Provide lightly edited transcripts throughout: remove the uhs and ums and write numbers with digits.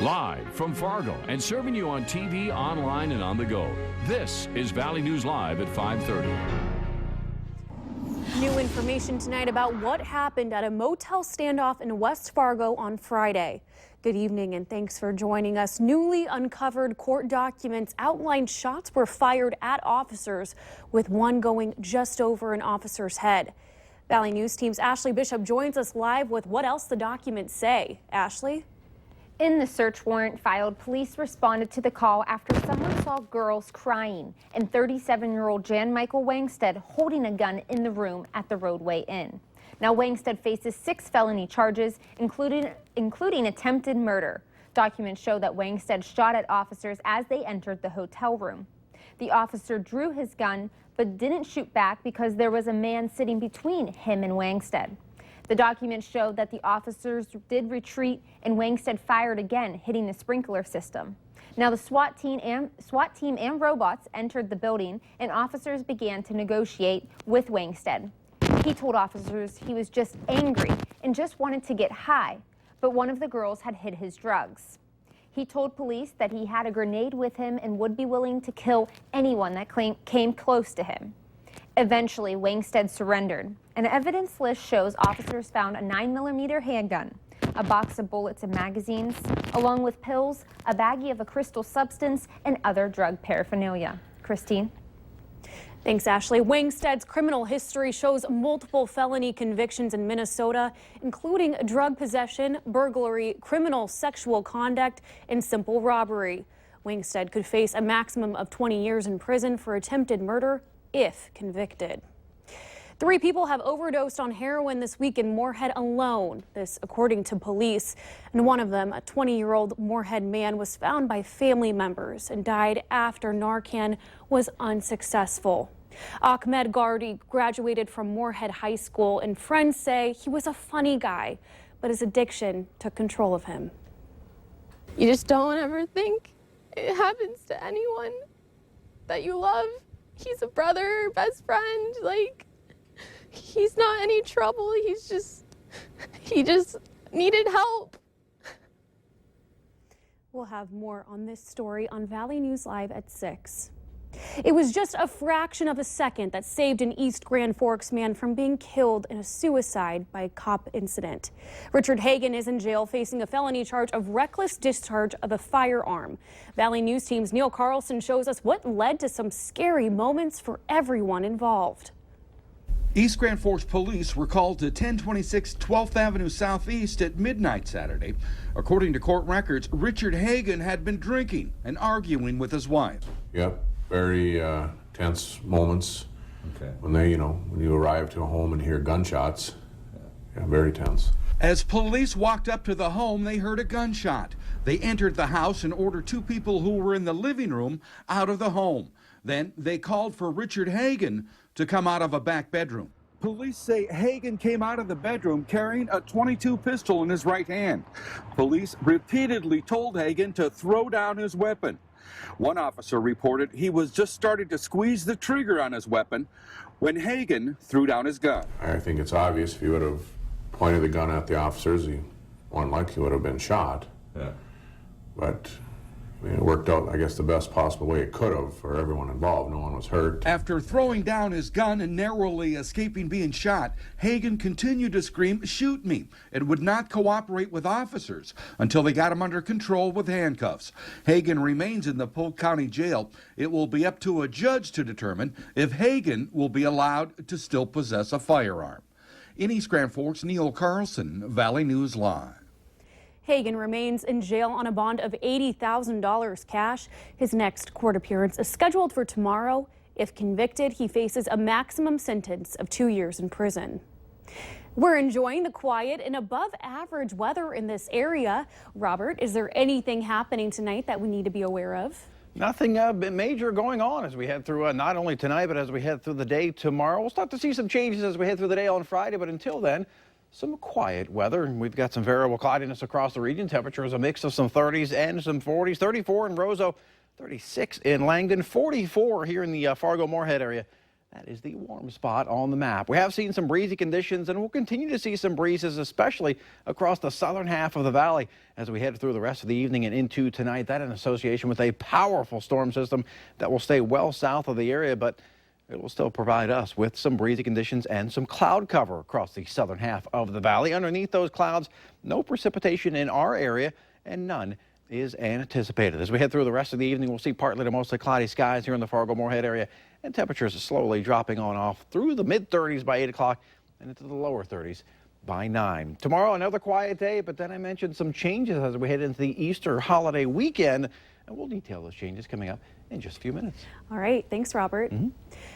Live from Fargo and serving you on TV, online, and on the go. This is Valley News Live at 5:30. New information tonight about what happened at a motel standoff in West Fargo on Friday. Good evening and thanks for joining us. Newly uncovered court documents outline shots were fired at officers, with one going just over an officer's head. Valley News Team's Ashley Bishop joins us live with what else the documents say. Ashley? In the search warrant filed, police responded to the call after someone saw girls crying and 37-year-old Jan Michael Wangstead holding a gun in the room at the Roadway Inn. Now Wangstead faces 6 felony charges, including attempted murder. Documents show that Wangstead shot at officers as they entered the hotel room. The officer drew his gun but didn't shoot back because there was a man sitting between him and Wangstead. The documents show that the officers did retreat and Wangstead fired again, hitting the sprinkler system. Now the SWAT team and robots entered the building and officers began to negotiate with Wangstead. He told officers he was just angry and just wanted to get high, but one of the girls had hid his drugs. He told police that he had a grenade with him and would be willing to kill anyone that came close to him. Eventually, Wangstead surrendered. An evidence list shows officers found a 9mm handgun, a box of bullets and magazines, along with pills, a baggie of a crystal substance, and other drug paraphernalia. Christine? Thanks, Ashley. Wangstead's criminal history shows multiple felony convictions in Minnesota, including drug possession, burglary, criminal sexual conduct, and simple robbery. Wangstead could face a maximum of 20 years in prison for attempted murder if convicted. 3 people have overdosed on heroin this week in Moorhead alone, this according to police. And one of them, a 20-year-old Moorhead man, was found by family members and died after Narcan was unsuccessful. Ahmed Gardi graduated from Moorhead High School, and friends say he was a funny guy, but his addiction took control of him. You just don't ever think it happens to anyone that you love. He's a brother, best friend, like, he's not any trouble. He just needed help. We'll have more on this story on Valley News Live at 6. It was just a fraction of a second that saved an East Grand Forks man from being killed in a suicide by a cop incident. Richard Hagan is in jail facing a felony charge of reckless discharge of a firearm. Valley News Team's Neil Carlson shows us what led to some scary moments for everyone involved. East Grand Forks police were called to 1026 12th Avenue Southeast at midnight Saturday. According to court records, Richard Hagan had been drinking and arguing with his wife. Yep, very tense moments. Okay. When when you arrive to a home and hear gunshots, yeah, very tense. As police walked up to the home, they heard a gunshot. They entered the house and ordered 2 people who were in the living room out of the home. Then they called for Richard Hagan to come out of a back bedroom. Police say Hagan came out of the bedroom carrying a .22 pistol in his right hand. Police repeatedly told Hagan to throw down his weapon. One officer reported he was just starting to squeeze the trigger on his weapon when Hagan threw down his gun. I think it's obvious if he would have pointed the gun at the officers, he more likely would have been shot. Yeah. But it worked out, I guess, the best possible way it could have for everyone involved. No one was hurt. After throwing down his gun and narrowly escaping being shot, Hagan continued to scream, "Shoot me," and would not cooperate with officers until they got him under control with handcuffs. Hagan remains in the Polk County Jail. It will be up to a judge to determine if Hagan will be allowed to still possess a firearm. In East Grand Forks, Neil Carlson, Valley News Live. Hagan remains in jail on a bond of $80,000 cash. His next court appearance is scheduled for tomorrow. If convicted, he faces a maximum sentence of 2 years in prison. We're enjoying the quiet and above average weather in this area. Robert, is there anything happening tonight that we need to be aware of? Nothing major going on as we head through not only tonight, but as we head through the day tomorrow. We'll start to see some changes as we head through the day on Friday, but until then, some quiet weather, and we've got some variable cloudiness across the region. Temperatures a mix of some 30s and some 40s. 34 in Roseau, 36 in Langdon, 44 here in the Fargo-Moorhead area. That is the warm spot on the map. We have seen some breezy conditions, and we'll continue to see some breezes, especially across the southern half of the valley as we head through the rest of the evening and into tonight. That in association with a powerful storm system that will stay well south of the area, but it will still provide us with some breezy conditions and some cloud cover across the southern half of the valley. Underneath those clouds, no precipitation in our area, and none is anticipated. As we head through the rest of the evening, we'll see partly to mostly cloudy skies here in the Fargo-Moorhead area, and temperatures are slowly dropping on off through the mid-30s by 8 o'clock and into the lower 30s by 9. Tomorrow, another quiet day, but then I mentioned some changes as we head into the Easter holiday weekend, and we'll detail those changes coming up in just a few minutes. All right. Thanks, Robert.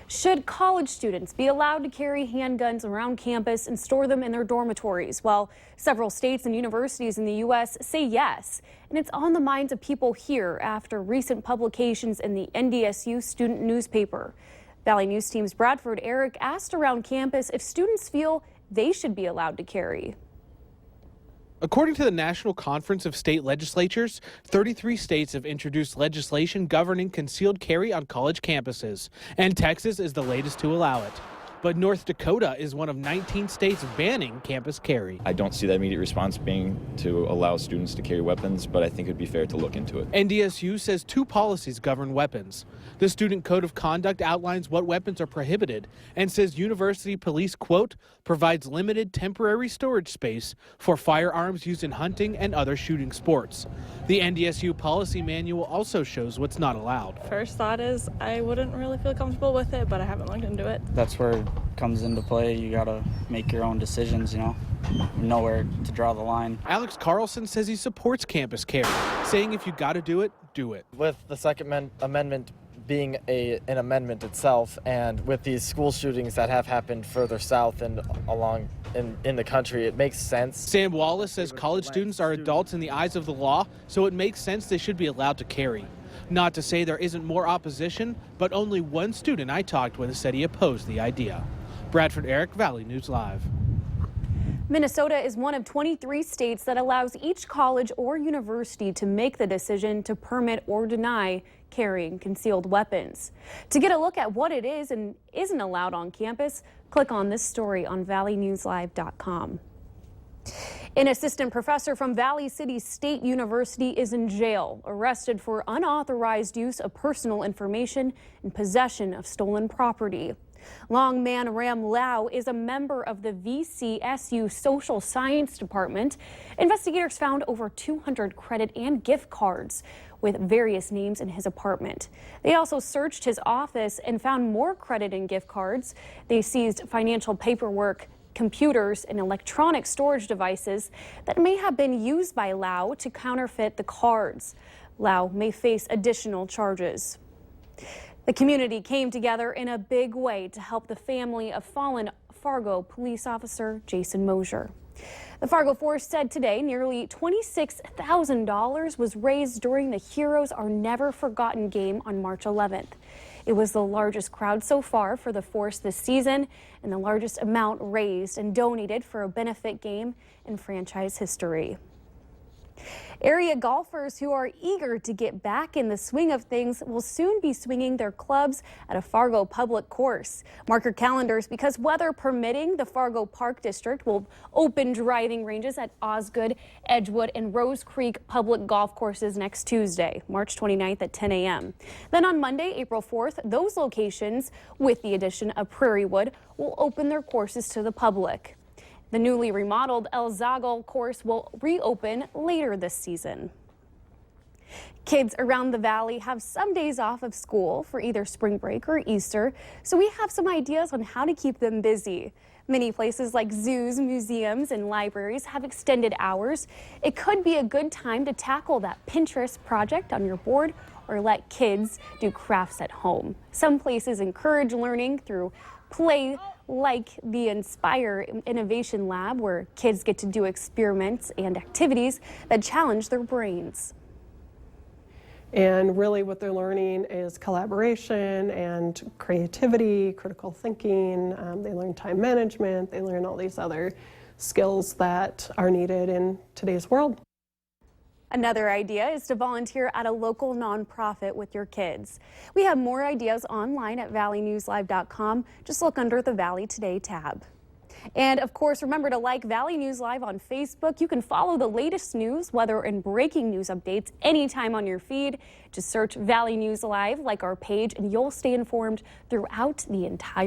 Should college students be allowed to carry handguns around campus and store them in their dormitories? Well, several states and universities in the U.S. say yes, and it's on the minds of people here after recent publications in the NDSU student newspaper. Valley News Team's Bradford Eric asked around campus if students feel they should be allowed to carry. According to the National Conference of State Legislatures, 33 states have introduced legislation governing concealed carry on college campuses, and Texas is the latest to allow it. But North Dakota is one of 19 states banning campus carry. I don't see the immediate response being to allow students to carry weapons, but I think it'd be fair to look into it. NDSU says 2 policies govern weapons. The Student Code of Conduct outlines what weapons are prohibited and says university police, quote, provides limited temporary storage space for firearms used in hunting and other shooting sports. The NDSU policy manual also shows what's not allowed. First thought is I wouldn't really feel comfortable with it, but I haven't looked into it. That's where it comes into play. You gotta make your own decisions, you know where to draw the line. Alex Carlson says he supports campus carry, saying if you gotta do it, do it. With the Second Amendment being an amendment itself, and with these school shootings that have happened further south and along in the country, it makes sense. Sam Wallace says college students are adults in the eyes of the law, so it makes sense they should be allowed to carry. Not to say there isn't more opposition, but only one student I talked with said he opposed the idea. Bradford Eric, Valley News Live. Minnesota is one of 23 states that allows each college or university to make the decision to permit or deny carrying concealed weapons. To get a look at what it is and isn't allowed on campus, click on this story on valleynewslive.com. An assistant professor from Valley City State University is in jail, arrested for unauthorized use of personal information and possession of stolen property. Longman Ram Lau is a member of the VCSU Social Science Department. Investigators found over 200 credit and gift cards with various names in his apartment. They also searched his office and found more credit and gift cards. They seized financial paperwork, computers, and electronic storage devices that may have been used by Lau to counterfeit the cards. Lau may face additional charges. The community came together in a big way to help the family of fallen Fargo police officer Jason Mosier. The Fargo Force said today nearly $26,000 was raised during the Heroes Are Never Forgotten game on March 11th. It was the largest crowd so far for the Force this season and the largest amount raised and donated for a benefit game in franchise history. Area golfers who are eager to get back in the swing of things will soon be swinging their clubs at a Fargo public course. Mark your calendars because weather permitting, the Fargo Park District will open driving ranges at Osgood, Edgewood, and Rose Creek public golf courses next Tuesday, March 29th at 10 a.m. Then on Monday, April 4th, those locations, with the addition of Prairie Wood, will open their courses to the public. The newly remodeled El Zagal course will reopen later this season. Kids around the valley have some days off of school for either spring break or Easter, so we have some ideas on how to keep them busy. Many places like zoos, museums, and libraries have extended hours. It could be a good time to tackle that Pinterest project on your board or let kids do crafts at home. Some places encourage learning through play, like the Inspire Innovation Lab, where kids get to do experiments and activities that challenge their brains. And really what they're learning is collaboration and creativity, critical thinking. They learn time management. They learn all these other skills that are needed in today's world. Another idea is to volunteer at a local nonprofit with your kids. We have more ideas online at valleynewslive.com. Just look under the Valley Today tab. And of course, remember to like Valley News Live on Facebook. You can follow the latest news, weather, and breaking news updates anytime on your feed. Just search Valley News Live, like our page, and you'll stay informed throughout the entire